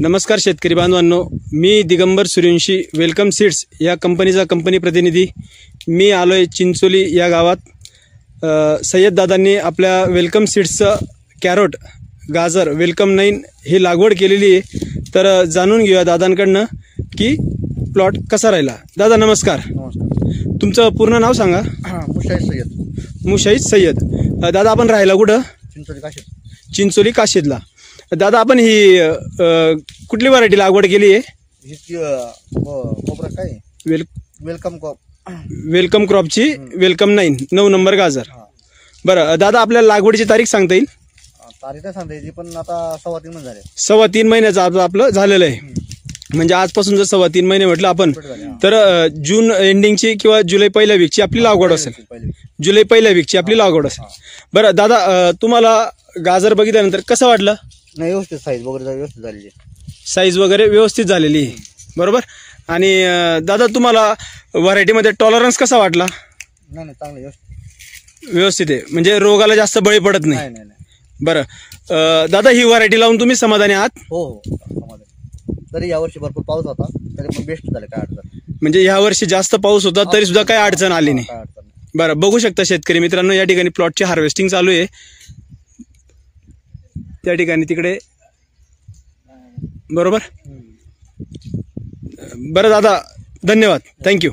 नमस्कार शेतकरी बांधवांनो, मी दिगंबर सूर्यवंशी वेलकम सीड्स या कंपनीचा कंपनी प्रतिनिधी। मी आलोय चिंचोली या गावात। सय्यद दादांनी आपल्या वेलकम सीड्सचं कॅरोट, गाजर वेलकम 9 ही लागवड केलेली आहे। तर जाणून घेऊया दादांकडनं की प्लॉट कसा राहिला। दादा नमस्कार। नमस्कार। तुमचं पूर्ण नाव सांगा। मुशाहीद सय्यद। मुशाहीद सय्यद। दादा आपण राहायला कुठं? चिंचोली काशीद। चिंचोली काशीदला। दादा आपण ही कुठली व्हरायटी लागवड केली आहे? कोबरा काय वेलकम क्रॉप। वेलकम क्रॉपची वेलकम 9 नंबर गाजर। बरं दादा, आपल्याला लागवडीची तारीख सांगता येईल? तारीख नाही सांगता येईल, पण आता 3.5 महिने झाले। 3.5 महिन्याचं आपलं झालेलं आहे। म्हणजे आजपासून जर 3.5 महिने म्हटलं आपण, तर जून एंडिंगची किंवा जुलै पहिल्या वीकची आपली लागवड असेल। जुलै पहिल्या वीकची आपली लागवड असेल। बरं दादा, तुम्हाला गाजर बघितल्यानंतर कसं वाटलं? नाही, व्यवस्थित साईज वगैरे व्यवस्थित झालेली, साईज वगैरे व्यवस्थित झालेली आहे, बरोबर। आणि दादा, तुम्हाला व्हरायटीमध्ये टॉलरन्स कसा वाटला? नाही चांगलं व्यवस्थित आहे, म्हणजे रोगाला जास्त बळी पडत नाही। नाही। बरं दादा, ही व्हरायटी लावून तुम्ही समाधानी आहात? हो समाधानी। तरी यावर्षी भरपूर पाऊस होता, तरी पण बेस्ट झाले, काय अडचण म्हणजे या वर्षी जास्त पाऊस होता तरी सुद्धा काही अडचण आली नाही। बरं, बघू शकता शेतकरी मित्रांनो, या ठिकाणी प्लॉटची हार्वेस्टिंग चालू आहे। त्या ठिकाणी तिकडे, बरोबर। बरं दादा, धन्यवाद, थँक्यू।